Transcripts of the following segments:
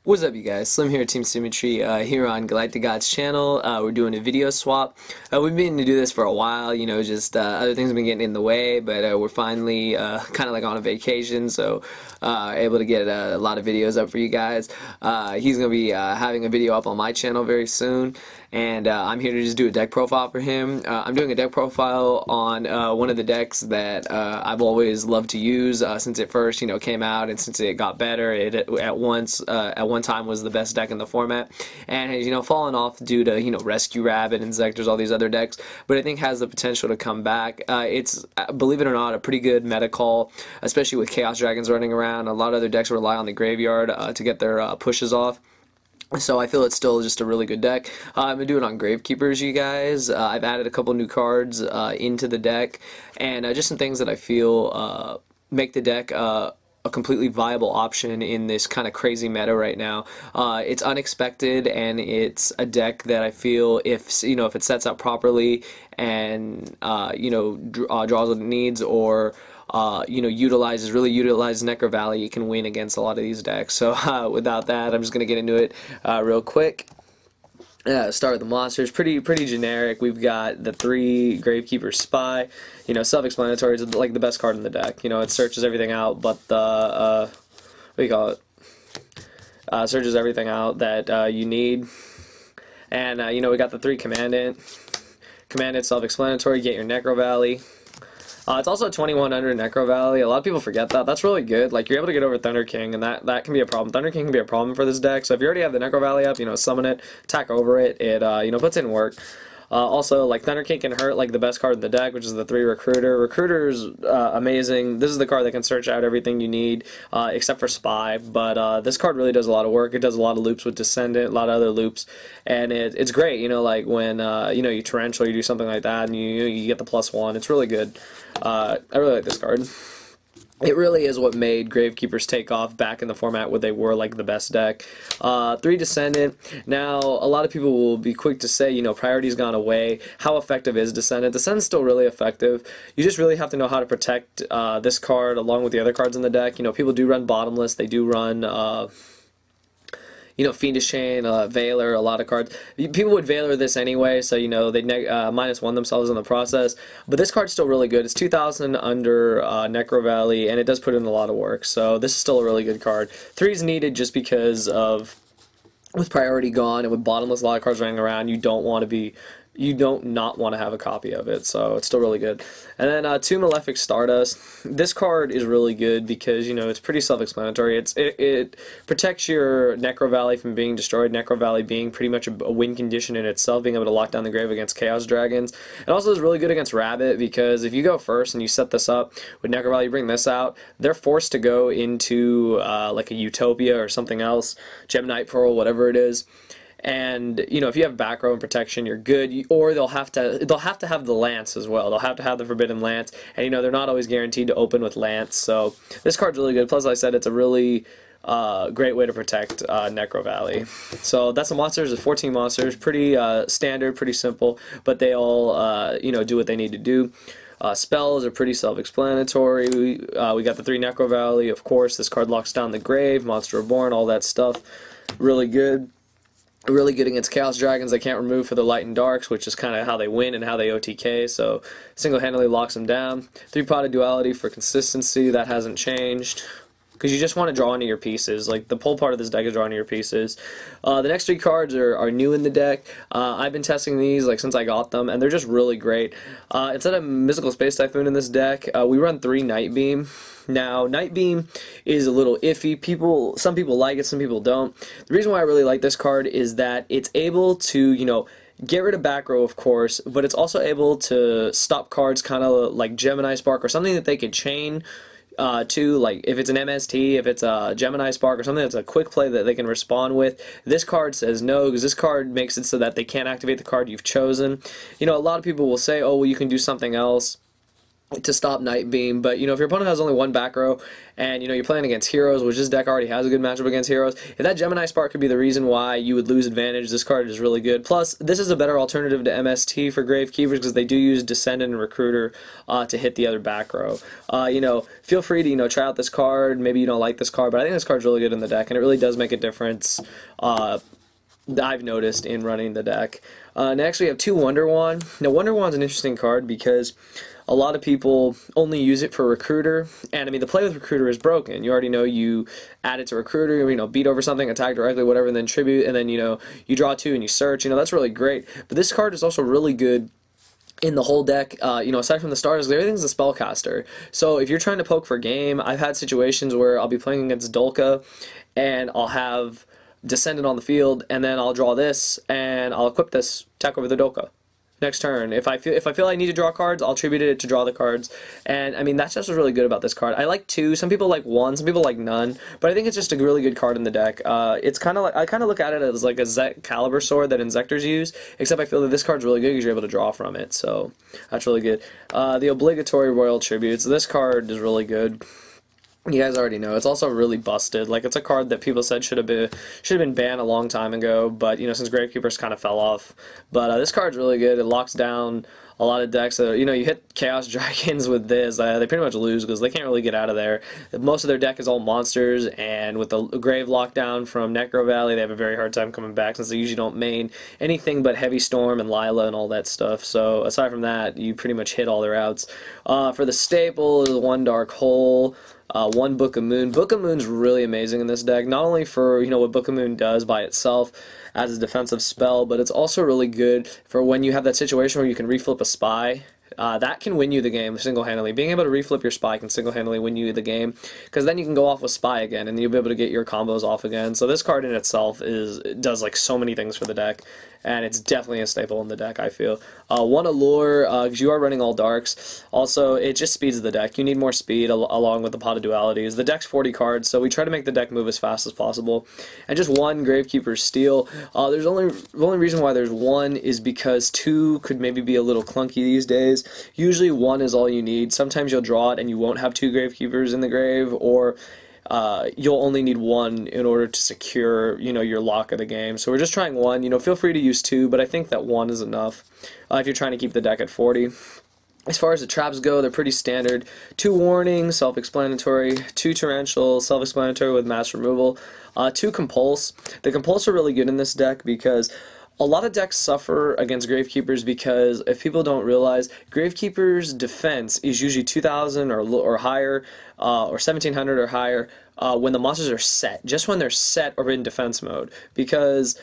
What's up, you guys? Slim here, Team Symmetry, here on Galactic Gods channel. We're doing a video swap. We've been to do this for a while, you know, just other things have been getting in the way, but we're finally kind of like on a vacation, so able to get a lot of videos up for you guys. He's going to be having a video up on my channel very soon, and I'm here to just do a deck profile for him. I'm doing a deck profile on one of the decks that I've always loved to use since it first, you know, came out, and since it got better. It at one time was the best deck in the format, and has, you know, fallen off due to, you know, Rescue Rabbit, Inzektor's, all these other decks, but I think has the potential to come back. It's, believe it or not, a pretty good meta call, especially with Chaos Dragons running around. A lot of other decks rely on the graveyard to get their pushes off. So I feel it's still just a really good deck. I'm going to do it on Gravekeepers, you guys. I've added a couple new cards into the deck, and just some things that I feel make the deck a completely viable option in this kind of crazy meta right now. It's unexpected, and it's a deck that I feel, if you know, if it sets up properly and you know, draws what it needs, or you know, really utilizes Necro Valley, you can win against a lot of these decks. So without that, I'm just gonna get into it real quick. Start with the monsters. Pretty generic. We've got the 3 Gravekeeper Spy. You know, self-explanatory. It's like the best card in the deck. You know, it searches everything out, but the what do you call it? Searches everything out that you need. And you know, we got the 3 Commandant. Commandant, self-explanatory. Get your Necro Valley. It's also 2100 Necro Valley. A lot of people forget that. That's really good. Like, you're able to get over Thunder King, and that can be a problem. Thunder King can be a problem for this deck. So if you already have the Necro Valley up, you know, summon it, attack over it. It you know, puts in work. Also, like, Thunder King can hurt like the best card in the deck, which is the 3 Recruiter. Recruiter's amazing. This is the card that can search out everything you need, except for Spy. But this card really does a lot of work. It does a lot of loops with Descendant, a lot of other loops, and it's great. You know, like when you know, you Torrential, you do something like that, and you get the +1. It's really good. I really like this card. It really is what made Gravekeepers take off back in the format where they were like the best deck. 3 Descendant. Now, a lot of people will be quick to say, you know, priority's gone away. How effective is Descendant? Descendant's still really effective. You just really have to know how to protect this card along with the other cards in the deck. You know, people do run Bottomless. They do run you know, Fiendish Chain, Veiler, a lot of cards. People would Veiler this anyway, so, you know, they -1 themselves in the process. But this card's still really good. It's 2,000 under Necro Valley, and it does put in a lot of work. So this is still a really good card. 3 is needed just because of, with priority gone and with Bottomless, a lot of cards running around, you don't not want to have a copy of it, so it's still really good. And then 2 Malefic Stardust. This card is really good because, you know, it's pretty self-explanatory. It protects your Necro Valley from being destroyed, Necro Valley being pretty much a win condition in itself, being able to lock down the grave against Chaos Dragons. It also is really good against Rabbit, because if you go first and you set this up with Necro Valley, you bring this out, they're forced to go into like a Utopia or something else, Gemini Pearl, whatever it is. And, you know, if you have back row and protection, you're good. Or they'll have to have the Lance as well. They'll have to have the Forbidden Lance, and, you know, they're not always guaranteed to open with Lance. So this card's really good. Plus, like I said, it's a really great way to protect Necro Valley. So that's the monsters. There's 14 monsters. Pretty standard, pretty simple, but they all you know, do what they need to do. Spells are pretty self-explanatory. We got the 3 Necro Valley, of course. This card locks down the grave, Monster Reborn, all that stuff. Really good. Really good against Chaos Dragons. They can't remove for the Light and Darks, which is kind of how they win and how they OTK, so single-handedly locks them down. 3-Potted Duality for consistency. That hasn't changed, because you just want to draw into your pieces. Like, the whole part of this deck is drawing into your pieces. The next 3 cards are new in the deck. I've been testing these like since I got them, and they're just really great. Instead of Mystical Space Typhoon in this deck, we run 3 Night Beam. Now, Night Beam is a little iffy. Some people like it, some people don't. The reason why I really like this card is that it's able to, you know, get rid of back row, of course, but it's also able to stop cards kind of like Gemini Spark, or something that they could chain to, like if it's an MST, if it's a Gemini Spark, or something that's a quick play that they can respond with. This card says no, because this card makes it so that they can't activate the card you've chosen. You know, a lot of people will say, oh, well, you can do something else. to stop Night Beam. But if your opponent has only one back row and you're playing against heroes, which this deck already has a good matchup against heroes, if that Gemini Spark could be the reason why you would lose advantage, this card is really good. Plus, this is a better alternative to MST for Gravekeepers because they do use Descendant and Recruiter to hit the other back row. Feel free to try out this card. Maybe you don't like this card, but I think this card's really good in the deck, and it really does make a difference. I've noticed in running the deck. Next, we have 2 Wonder Wand. Now, Wonder Wand's an interesting card because a lot of people only use it for Recruiter, and I mean the play with Recruiter is broken. You already know you add it to Recruiter, beat over something, attack directly, whatever, and then tribute, and then you draw 2 and you search. That's really great. But this card is also really good in the whole deck, aside from the starters, everything's a spellcaster. So if you're trying to poke for game, I've had situations where I'll be playing against Dolka, and I'll have Descendant on the field, and then I'll draw this, and I'll equip this, attack over the Dolka. Next turn, if I feel I need to draw cards, I'll tribute it to draw the cards, and I mean that's just what's really good about this card. I like 2. Some people like 1. Some people like none. But I think it's just a really good card in the deck. It's kind of like I look at it as like a Caliber sword that Inzectors use, except I feel that this card's really good because you're able to draw from it. So that's really good. The obligatory Royal Tributes. This card is really good. You guys already know. It's also really busted. Like, it's a card that people said should have been banned a long time ago, but since Gravekeepers kind of fell off. But this card's really good. It locks down a lot of decks. You hit Chaos Dragons with this, they pretty much lose because they can't really get out of there. Most of their deck is all monsters, and with the Grave lockdown from Necro Valley, they have a very hard time coming back since they usually don't main anything but Heavy Storm and Lila and all that stuff. So aside from that, you pretty much hit all their outs. For the staple is 1 Dark Hole. 1 Book of Moon. Book of Moon's really amazing in this deck, not only for what Book of Moon does by itself as a defensive spell, but it's also really good for when you have that situation where you can reflip a spy. That can win you the game single-handedly. Being able to reflip your spy can single-handedly win you the game, because then you can go off with spy again, and you'll be able to get your combos off again. So this card in itself does like so many things for the deck, and it's definitely a staple in the deck, I feel. 1 Allure, because you are running all darks. Also, it just speeds the deck. You need more speed along with the Pot of Dualities. The deck's 40 cards, so we try to make the deck move as fast as possible. And just 1 Gravekeeper's Steel. The only reason why there's 1 is because 2 could maybe be a little clunky these days. Usually 1 is all you need. Sometimes you'll draw it and you won't have 2 Gravekeepers in the grave, or you'll only need 1 in order to secure, your lock of the game. So we're just trying 1. Feel free to use 2, but I think that 1 is enough if you're trying to keep the deck at 40. As far as the traps go, they're pretty standard. 2 Warning, self-explanatory. 2 Torrential, self-explanatory with mass removal. 2 Compulse. The Compulse are really good in this deck because a lot of decks suffer against Gravekeepers because, if people don't realize, Gravekeeper's defense is usually 2,000 or higher, or 1,700 or higher when the monsters are set, just when they're set or in defense mode. Because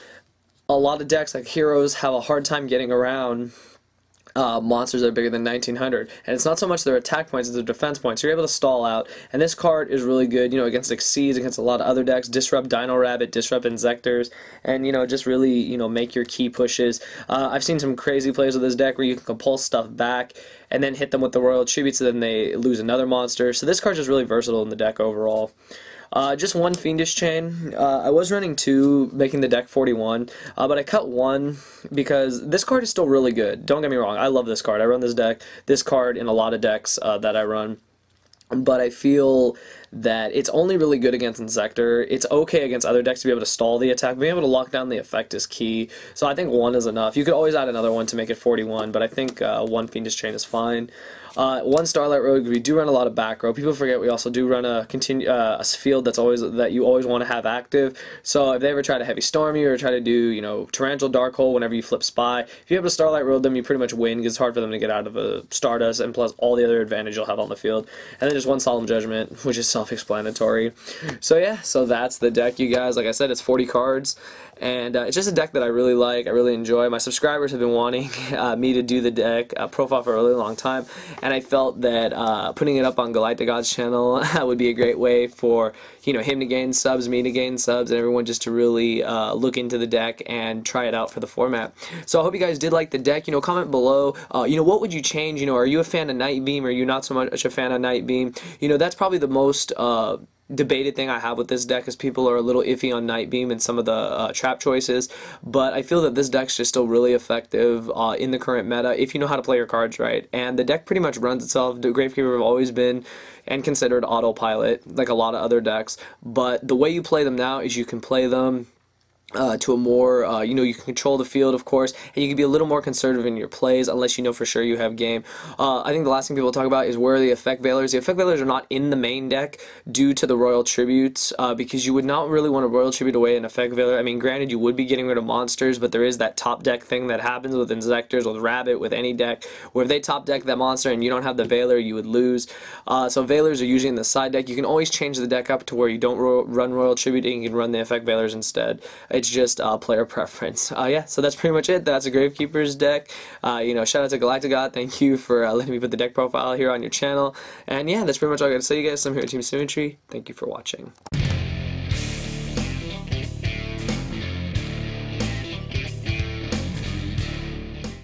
a lot of decks, like Heroes, have a hard time getting around monsters that are bigger than 1900, and it's not so much their attack points as their defense points. So you're able to stall out, and this card is really good, against Exceeds, against a lot of other decks. Disrupt Dino Rabbit, Disrupt Inzectors, and just really make your key pushes. I've seen some crazy plays with this deck where you can compulse stuff back and then hit them with the Royal Tribute, so then they lose another monster. So this card's just really versatile in the deck overall. Just 1 Fiendish Chain. I was running 2, making the deck 41, but I cut 1 because this card is still really good. Don't get me wrong, I love this card. I run this card in a lot of decks that I run. But I feel that it's only really good against Inzector. It's okay against other decks to be able to stall the attack. Being able to lock down the effect is key. So I think 1 is enough. You could always add another one to make it 41, but I think 1 Fiendish Chain is fine. 1 Starlight Rogue. We do run a lot of back row. People forget we also do run a field that you always want to have active. So if they ever try to Heavy Storm you or try to do Torrential Dark Hole whenever you flip Spy, if you have a Starlight Rogue them, you pretty much win because it's hard for them to get out of a Stardust, and plus all the other advantage you'll have on the field. And then just 1 Solemn Judgment, which is self-explanatory. So yeah, so that's the deck, you guys. Like I said, it's 40 cards, and it's just a deck that I really like. I really enjoy. My subscribers have been wanting me to do the deck profile for a really long time, and I felt that putting it up on Galactic Gods channel would be a great way for him to gain subs, me to gain subs, and everyone just to really look into the deck and try it out for the format. So I hope you guys did like the deck. Comment below. What would you change? Are you a fan of Night Beam? Or are you not so much a fan of Night Beam? That's probably the most debated thing I have with this deck is people are a little iffy on Night Beam and some of the trap choices, but I feel that this deck's just still really effective in the current meta if you know how to play your cards right. And the deck pretty much runs itself. The Gravekeeper have always been and considered autopilot like a lot of other decks, but the way you play them now is you can play them to a more, you know, you can control the field, of course, and you can be a little more conservative in your plays unless you know for sure you have game. I think the last thing people talk about is where are the Effect Veilers. The Effect Veilers are not in the main deck due to the Royal Tributes, because you would not really want to Royal Tribute away an Effect Veiler. I mean, granted, you would be getting rid of monsters, but there is that top deck thing that happens with Inzektors, with Rabbit, with any deck, where if they top deck that monster and you don't have the Veiler, you would lose. So Veilers are usually in the side deck. You can always change the deck up to where you don't run Royal Tribute and you can run the Effect Veilers instead. It's just player preference. Yeah, so that's pretty much it. That's a Gravekeeper's deck. You know, shout out to Galacticgod. Thank you for letting me put the deck profile here on your channel. And yeah, that's pretty much all I got to say, you guys. I'm here at Team Symmetry. Thank you for watching.